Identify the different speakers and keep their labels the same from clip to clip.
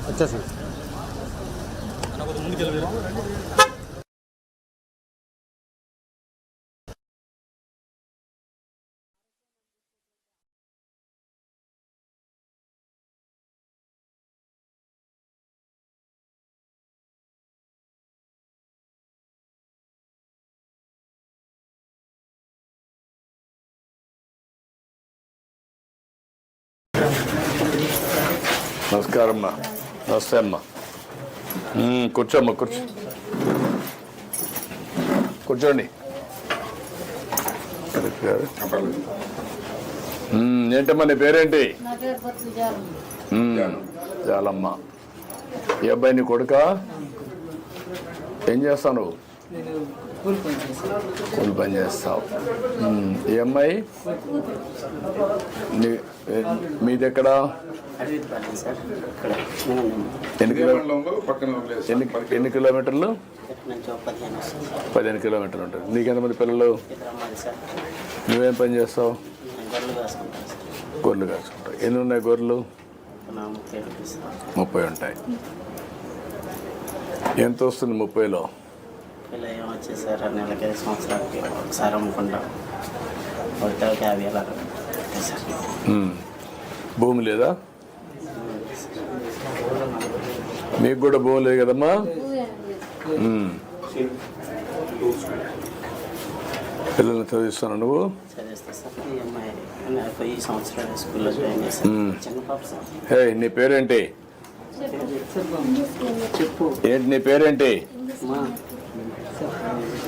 Speaker 1: వచ్చేసాను.
Speaker 2: నమస్కారం అమ్మా. నమస్తే అమ్మా. కూర్చోమ్మా, కూర్చోండి. ఏంటమ్మా నీ పేరేంటి? చాలమ్మా. ఈ అబ్బాయి నీ కొడుక? ఏం చేస్తావు నువ్వు? కూలి పని చేస్తావు. ఈ అమ్మాయి మీది ఎక్కడ? ఎన్ని కిలోమీటర్లు? 15 కిలోమీటర్లు ఉంటుంది. నీకు ఎంతమంది పిల్లలు? నువ్వేం పని చేస్తావు? గొర్రెలు కాసుకుంటావు. ఎన్ని ఉన్నాయి గొర్రెలు? 30 ఉంటాయి. ఎంత వస్తుంది 30లో?
Speaker 3: వచ్చేసారు నెలకి, సంవత్సరానికి ఒకసారి అమ్ముకుంటాం. 50
Speaker 2: భూమి లేదా? మీకు కూడా భూమి లేదు కదమ్మా? పిల్లల్ని చదివిస్తాను నువ్వు? నీ పేరేంటి? ఏంటి నీ పేరేంటి?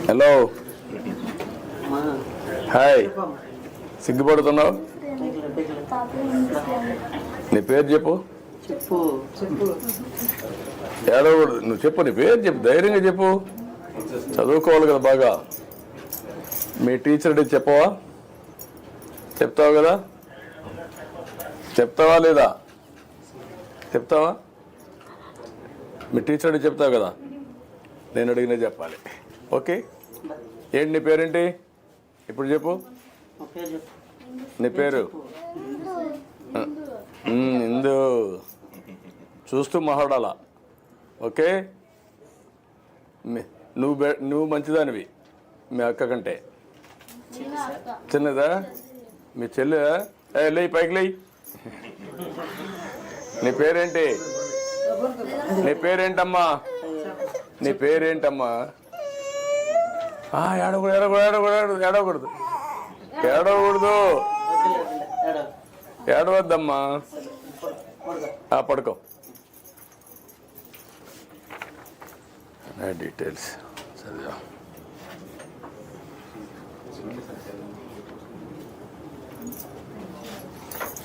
Speaker 2: Hello, hi. సిగ్గుపడుతున్నావు? నీ పేరు చెప్పు. ఏడవకూడదు. నువ్వు చెప్పు, నీ పేరు చెప్పు, ధైర్యంగా చెప్పు. చదువుకోవాలి కదా బాగా. మీ టీచర్ డే చెప్పవా? చెప్తావు కదా? చెప్తావా లేదా? చెప్తావా? మీ టీచర్ డే చెప్తావు కదా? నేను అడిగినా చెప్పాలి. ఓకే. ఏంటి నీ పేరేంటి? ఇప్పుడు చెప్పు. నీ పేరు? ఇందు. చూస్తూ మాట్లాడాలా. ఓకే. నువ్వు మంచిదానివి మీ అక్క కంటే. చిన్నదా మీ చెల్లె? లేయి, పైకి లేయి. నీ పేరేంటి? నీ పేరేంటమ్మా? నీ పేరేంటమ్మా? ఏడవకూడదు. ఏడవద్దమ్మా. పడుకో. డీటెయిల్స్ చదివా.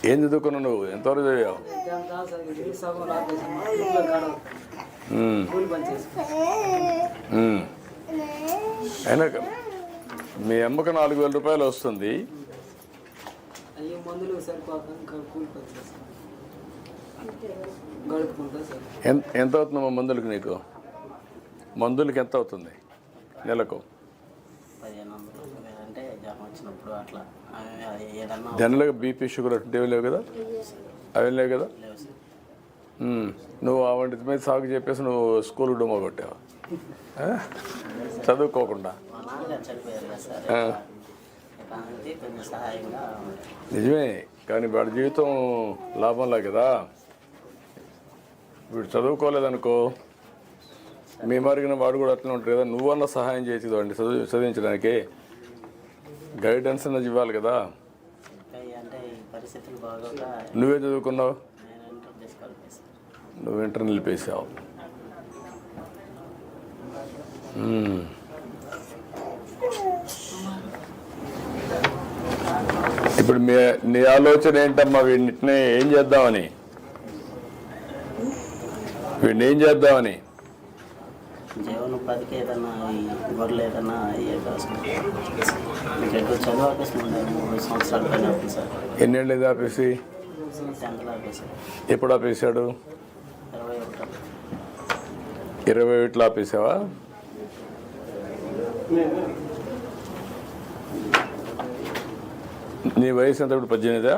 Speaker 2: ఏం చదువుకున్నావు నువ్వు? ఎంతవరకు చదివావు? అయినా మీ అమ్మకు 4,000 రూపాయలు వస్తుంది. ఎంత అవుతుందమ్మా మందులకు? నీకు మందులకి ఎంత అవుతుంది నెలకు? జనరల్గా బీపీ, షుగర్ అటువంటివి లేవు కదా? అవి లేవు కదా? నువ్వు ఆ వంటి మీద సాగు చెప్పేసి నువ్వు స్కూల్ డొమ్మ కొట్టావు చదువుకోకుండా. నిజమే, కానీ వాడి జీవితం లాభంలా కదా. వీడు చదువుకోలేదనుకో, మీ మరిగిన వాడు కూడా అట్లా ఉంటాడు కదా. నువ్వన్నా సహాయం చేయొచ్చు వాడిని చదివించడానికి. గైడెన్స్ అన్నది ఇవ్వాలి కదా. నువ్వే చదువుకున్నావు? నువ్వు ఇంటర్ నిలిపేసావు. ఇప్పుడు నీ ఆలోచన ఏంటమ్మా? వీడిని ఏం చేద్దామని?
Speaker 3: జీవనోపాధికి ఏదన్నా గొర్రెలు ఏదన్నా చదువు ఆపేసి 3 సంవత్సరాల పైన ఆపేసారు.
Speaker 2: ఎన్నేళ్ళు ఇది ఆపేసి?
Speaker 3: 10th ఆపేసారు.
Speaker 2: ఎప్పుడు ఆపేశాడు? 21లో ఆపేసావా? నీ వయసు ఎంత? ఇప్పుడు 18?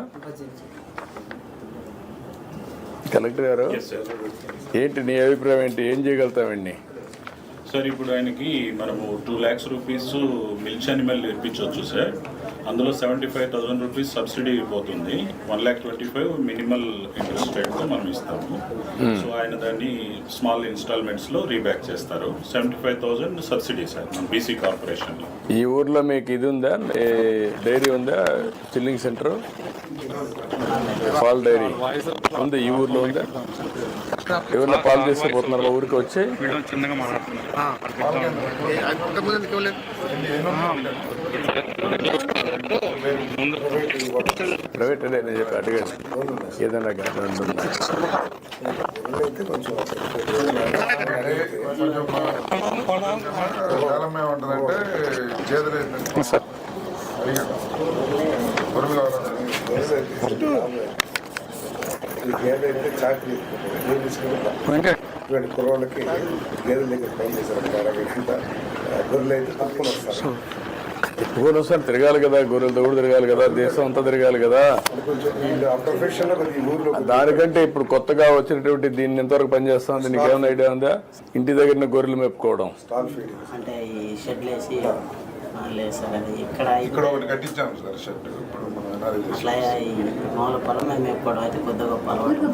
Speaker 2: కలెక్టర్ గారు ఏంటి నీ అభిప్రాయం ఏంటి, ఏం చేయగలుగుతామండి?
Speaker 4: సార్ ఇప్పుడు ఆయనకి మనము 2 lakhs రూపీస్ మిల్చ్ అనిమల్ ఇప్పించవచ్చు సార్. అందులో 75,000 రూపీస్ సబ్సిడీ పోతుంది. 1,25,000 మినిమల్ ఇంట్రెస్ట్ రేట్తో మనం ఇస్తాము. సో ఆయన దాన్ని స్మాల్ ఇన్స్టాల్మెంట్స్లో రీబ్యాక్ చేస్తారు. 75,000 సబ్సిడీ సార్ మన బీసీ కార్పొరేషన్లో.
Speaker 2: ఈ ఊర్లో మీకు ఇది ఉందా, డైరీ ఉందా, చిల్లింగ్ సెంటర్, పాల్ డైరీ ఉంది ఈ ఊర్లో ఉందా? ఎవరైనా పాలు తీసుకుపోతున్నారు మా ఊరికి వచ్చి? ప్రైవేట్ అదే నేను చెప్పి అడిగాను ఏదైనా గార్డెన్ ఉందా?
Speaker 1: గేదె చాకరీ ఇటువంటి కుర్రోళ్ళకి గేదెల దగ్గర పని చేశారు. గొర్రెలు అయితే తక్కువ వస్తారు.
Speaker 2: ఊరు వస్తారు, తిరగాలి కదా, గొర్రెలతో కూడా తిరగాలి కదా, దేశం అంతా తిరగాలి కదా.
Speaker 1: ప్రొఫెషన్ ఊర్లో
Speaker 2: దానికంటే ఇప్పుడు కొత్తగా వచ్చినటువంటి దీన్ని ఎంతవరకు పనిచేస్తుంది నీకేమైనా ఐడియా ఉందా? ఇంటి దగ్గర గొర్రెలు మేపుకోవడం,
Speaker 1: స్టాల్ ఫీడింగ్
Speaker 3: అంటే ఈ షెడ్లు వేసి లేదు సార్. అది
Speaker 5: ఇక్కడ ఒకటి కట్టించాము సార్ షెడ్. ఇప్పుడు మనం
Speaker 3: అట్లా ఈ మామూలు పొలం మేము మేపుకోవడం అయితే కొద్దిగా గొప్ప అలవాటు.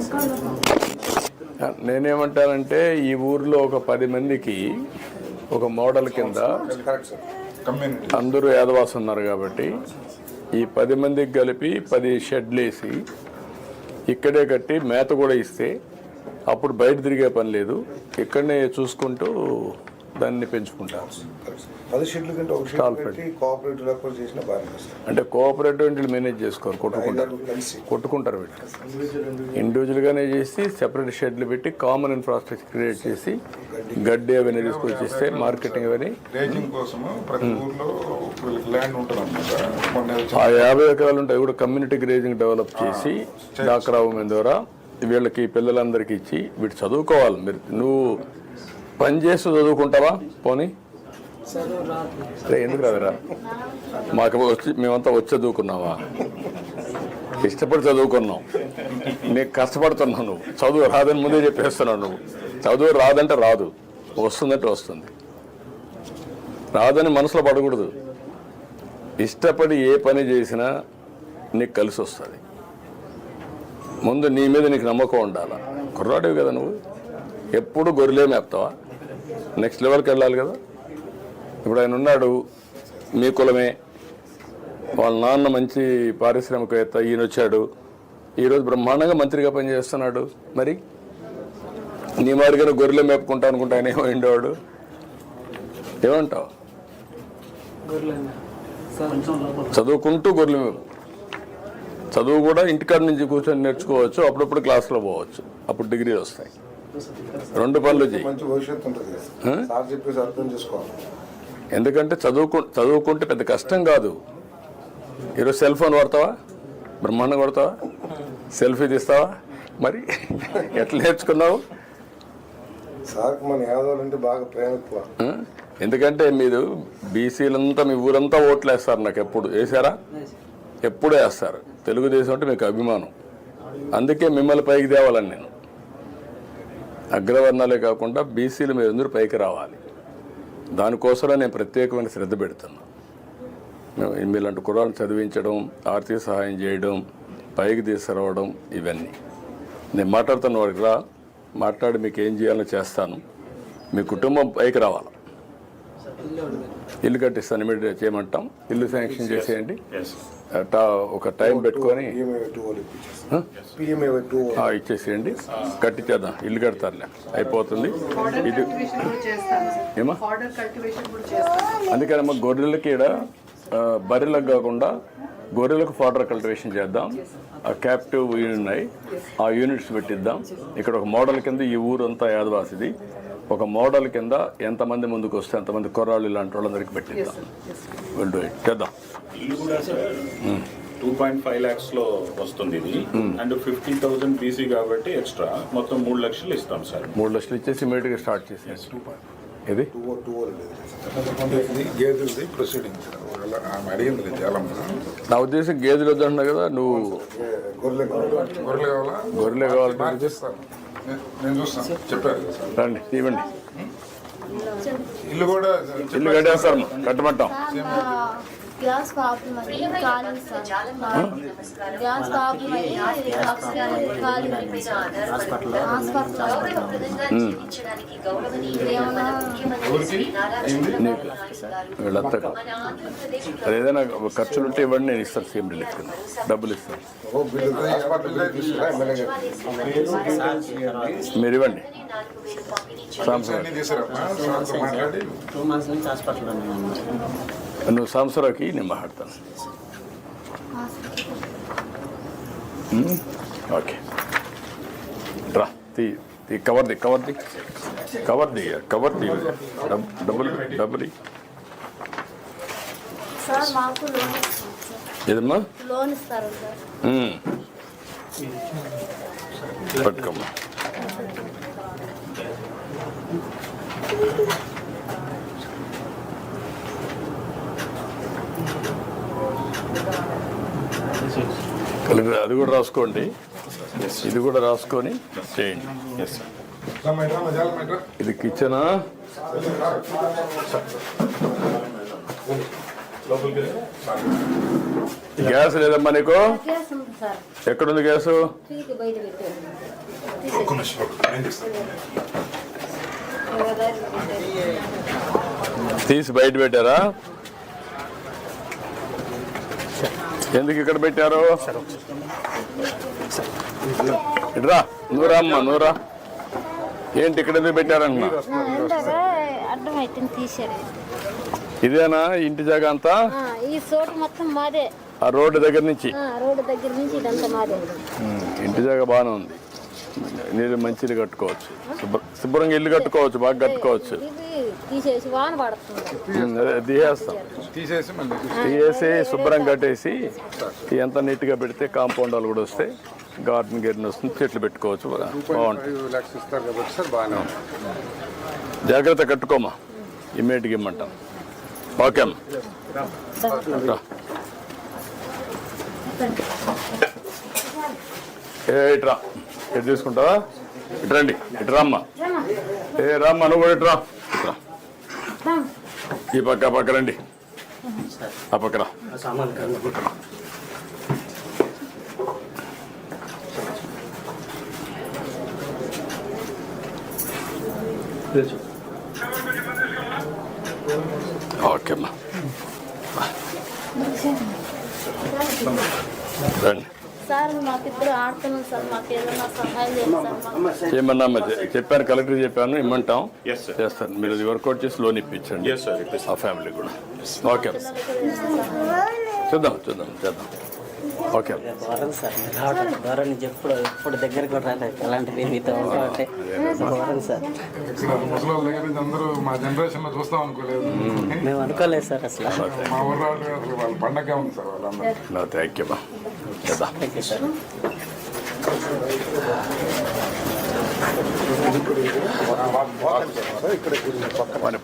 Speaker 2: నేనేమంటానంటే ఈ ఊర్లో ఒక 10 మందికి ఒక మోడల్ కింద
Speaker 5: కమ్యూనిటీ
Speaker 2: అందరూ యాదవాసు ఉన్నారు కాబట్టి ఈ 10 మందికి కలిపి 10 షెడ్లు వేసి ఇక్కడే కట్టి మేత కూడా ఇస్తే అప్పుడు బయట తిరిగే పని లేదు, ఇక్కడనే చూసుకుంటూ దాన్ని పెంచుకుంటారు.
Speaker 1: 10 షెడ్ల కంటే ఒక షెడ్ పెట్టి కోఆపరేటివ్ అప్రోచ్ చేసిన బాగా.
Speaker 2: అంటే కోఆపరేటివ్ వీళ్ళు మేనేజ్ చేసుకోరు, కొట్టుకుంటారు వీళ్ళు. ఇండివిజువల్గానే చేసి సెపరేట్ షెడ్లు పెట్టి కామన్ ఇన్ఫ్రాస్ట్రక్చర్ క్రియేట్ చేసి గడ్డి అవన్నీ తీసుకొచ్చేస్తే మార్కెటింగ్ అవన్నీ.
Speaker 5: రేజింగ్ కోసము ప్రతి ఊర్లో వీళ్ళకి ల్యాండ్ ఉంటుంది అన్నమాట.
Speaker 2: ఆ 50 ఎకరాలు ఉంటాయి కూడా కమ్యూనిటీ గ్రేజింగ్ డెవలప్ చేసి డాక్రా ఉమెన్ ద్వారా వీళ్ళకి పిల్లలందరికీ ఇచ్చి వీటి చదువుకోవాలి. మీరు నువ్వు పని చేస్తూ చదువుకుంటావా? పోనీ ఎందుకు రాదురా? మాకు వచ్చి మేమంతా వచ్చి చదువుకున్నావా? ఇష్టపడి చదువుకున్నావు, నీకు కష్టపడుతున్నావు. నువ్వు చదువు రాదని ముందే చెప్పేస్తున్నావు. నువ్వు చదువు రాదంటే రాదు, వస్తుందంటే వస్తుంది. రాదని మనసులో పడకూడదు. ఇష్టపడి ఏ పని చేసినా నీకు కలిసి వస్తుంది. ముందు నీ మీద నీకు నమ్మకం ఉండాలి. కుర్రాడివి కదా నువ్వు, ఎప్పుడు గొర్రెలే మేపుతావా? నెక్స్ట్ లెవెల్కి వెళ్ళాలి కదా. ఇప్పుడు ఆయన ఉన్నాడు, మీ కులమే, వాళ్ళ నాన్న మంచి పారిశ్రామికవేత్త, ఈయన వచ్చాడు, ఈరోజు బ్రహ్మాండంగా మంత్రిగా పనిచేస్తున్నాడు. మరి నీ మాదిరిగా గొర్రెలే మేపుకుంటా అనుకుంటా ఆయన ఏమైండేవాడు? ఏమంటావు? చదువుకుంటూ గొర్రెలు మేపు. చదువు కూడా ఇంటికాడ నుంచి కూర్చొని నేర్చుకోవచ్చు, అప్పుడప్పుడు క్లాస్లో పోవచ్చు, అప్పుడు డిగ్రీలు వస్తాయి. 2 పనులు చేయి.
Speaker 1: మంచి భవిష్యత్తు ఉంటుంది. సార్ చెప్పేసి అర్థం చేసుకోవాలి.
Speaker 2: ఎందుకంటే చదువుకుంటే పెద్ద కష్టం కాదు. ఈరోజు సెల్ ఫోన్ వాడతావా? బ్రహ్మాండం కొడతావా? సెల్ఫీ తీస్తావా? మరి ఎట్లా నేర్చుకున్నావు?
Speaker 1: సార్ మన యాదవులంటే బాగా ప్రేమ ఎక్కువ.
Speaker 2: ఎందుకంటే మీరు బీసీలంతా మీ ఊరంతా ఓట్లు వేస్తారు. నాకు ఎప్పుడు వేసారా? ఎప్పుడు వేస్తారు. తెలుగుదేశం అంటే మీకు అభిమానం, అందుకే మిమ్మల్ని పైకి తేవాలని నేను. అగ్రవర్ణాలే కాకుండా బీసీలు మీరు అందరూ పైకి రావాలి. దానికోసమే నేను ప్రత్యేకమైన శ్రద్ధ పెడుతున్నా. మీలాంటి కుర్రాలను చదివించడం, ఆర్థిక సహాయం చేయడం, పైకి తీసుకురావడం, ఇవన్నీ నేను మాట్లాడుతున్న వాడికి రా, మాట్లాడి మీకు ఏం చేయాలో చేస్తాను. మీ కుటుంబం పైకి రావాలి. ఇల్లు కట్టిస్తాను, ఇమీడియట్ చేయమంటాం. ఇల్లు శాంక్షన్ చేసేయండి, ఒక టైం పెట్టుకొని ఇచ్చేసేయండి, కట్టించేద్దాం. ఇల్లు కడతారులే, అయిపోతుంది. ఇది ఏమా అందుకనమ్మా గొర్రెలకి ఇక్కడ బర్రెలకు కాకుండా గొర్రెలకు ఫాడర్ కల్టివేషన్ చేద్దాం. ఆ క్యాప్టివ్ ఉన్నాయి, ఆ యూనిట్స్ పెట్టిద్దాం. ఇక్కడ ఒక మోడల్ కింద ఈ ఊరంతా యాదవాసిది. ఒక మోడల్ కింద ఎంతమంది ముందుకు వస్తే అంతమంది కుర్రాళ్ళు ఇలాంటి వాళ్ళందరికీ పెట్టిద్దాం. వెళ్ళు చేద్దాం.
Speaker 4: ఇల్లు కూడా సార్ 2.5 lakhs లో వస్తుంది ఇది. అండ్ 50,000 బీసీ కాబట్టి ఎక్స్ట్రా మొత్తం 3 లక్షలు ఇస్తాం సార్.
Speaker 2: 3 లక్షలు ఇచ్చేసి ఇమీడియట్గా స్టార్ట్ చేసేసి ఇది
Speaker 1: 2
Speaker 5: ఇది గేదెలది ప్రొసీడింగ్ సార్. ఒకవేళ ఆమె అడిగింది లేదు చాలా
Speaker 2: నా ఉద్దేశం గేదెలు వద్దంటున్నావు కదా నువ్వు.
Speaker 1: గొర్రెలు
Speaker 5: గొర్రెలు కావాలా?
Speaker 2: గొర్రెలే కావాలి.
Speaker 5: నాకు చేస్తాను, నేను చూస్తాను. చెప్పారు కదా సార్.
Speaker 2: రండి ఇవ్వండి.
Speaker 5: ఇల్లు కూడా
Speaker 2: ఇల్లు కట్టేస్తాము, కట్టమంటాం.
Speaker 6: గ్యాస్ ప్రాబ్లం అది కాలేదు సార్. గ్యాస్ ప్రాబ్లం అయ్యి
Speaker 2: నీకు వీళ్ళంతా అది ఏదైనా ఖర్చులు ఉంటే ఇవ్వండి, నేను ఇస్తాను. సీఎం రిలీఫ్ కింద డబ్బులు ఇస్తాను. మీరు ఇవ్వండి.
Speaker 5: అన్ని చేశారమ్మా. సార్తో మాట్లాడి
Speaker 3: 2 months నుంచి హాస్పిటల్లో ఉన్నాను.
Speaker 2: నువ్వు సంవత్సరానికి నేను మాట్లాడతాను. ఓకే రా. కవర్ది డబ్బులు
Speaker 6: సార్ మాకు లోన్ ఇస్తారు సార్.
Speaker 2: ఏదమ్మా?
Speaker 6: లోన్ ఇస్తారు సార్.
Speaker 2: పట్టుకోమ్మా. కలిపి అది కూడా రాసుకోండి, ఇది కూడా రాసుకొని చేయండి. ఇది కిచెనా? గ్యాస్ లేదమ్మా నీకు?
Speaker 6: గ్యాస్ ఉంది సార్.
Speaker 2: ఎక్కడుంది గ్యాసు?
Speaker 6: ఫ్రీకి బయట పెట్టారు.
Speaker 2: తీసి బయట పెట్టారా? ఎందుకు ఇక్కడ పెట్టారు? ఇట్రా, నువ్వు రా. ఏంటి ఇక్కడ ఎందుకు పెట్టారన్నా?
Speaker 6: అడ్డం అయితే తీసారు.
Speaker 2: ఇదేనా ఇంటి జాగా అంతా?
Speaker 6: ఈ చోటు మొత్తం మాదే.
Speaker 2: ఆ రోడ్డు దగ్గర నుంచి?
Speaker 6: రోడ్డు దగ్గర నుంచి ఇదంతా మాదే.
Speaker 2: ఇంటి జాగా బాగానే ఉంది. నీళ్ళు మంచి ఇల్లు కట్టుకోవచ్చు, శుభ్రంగా ఇల్లు కట్టుకోవచ్చు, బాగా కట్టుకోవచ్చు.
Speaker 6: తీసేసి వాన పడుతుంది.
Speaker 2: అదే తీసేస్తాం. తీసేసి శుభ్రంగా కట్టేసి ఎంత నీట్గా పెడితే కాంపౌండ్ వాళ్ళు కూడా వస్తే గార్డెన్ గెర్న్ వస్తుంది, చెట్లు పెట్టుకోవచ్చు. బాగుంటుంది. జాగ్రత్త కట్టుకోమా, ఇమ్మీడియట్గా ఇమ్మంటాం. ఓకే అమ్మా. ఇట్రా, ఎటు తీసుకుంటావా? ఇటు రండి, ఇటు రామ్మా. రామ్మా, నువ్వు కూడా ఇట్రా. ఈ పక్క రండి, ఆ పక్కరా. ఓకే అమ్మా, రండి.
Speaker 6: సార్ మాకిద్దరు ఆడుతున్నాం సార్, మాకు ఏదైనా సహాయం చేస్తారు.
Speaker 2: చేయమన్నా చెప్పాను, కలెక్టర్ చెప్పాను, ఇమ్మంటాం, చేస్తాను. మీరు అది వర్కౌట్ చేసి లోన్ ఇప్పించండి ఆ ఫ్యామిలీ కూడా. ఓకే, చూద్దాం. ఓకే
Speaker 3: సార్ గౌరవం నుంచి ఎప్పుడు దగ్గరికి కూడా రాలేదు. అలాంటివి మీతో ఉంటే గౌరవం సార్.
Speaker 5: ముసలి దగ్గర నుంచి అందరూ మా జనరేషన్ లో చూస్తాం అనుకోలేదు.
Speaker 3: మేము అనుకోలేదు సార్ అసలు.
Speaker 5: మా ఊళ్ళో అసలు వాళ్ళ పండగ ఉంది సార్ వాళ్ళందరూ.
Speaker 2: Thank you.
Speaker 3: Thank you sir.
Speaker 2: పని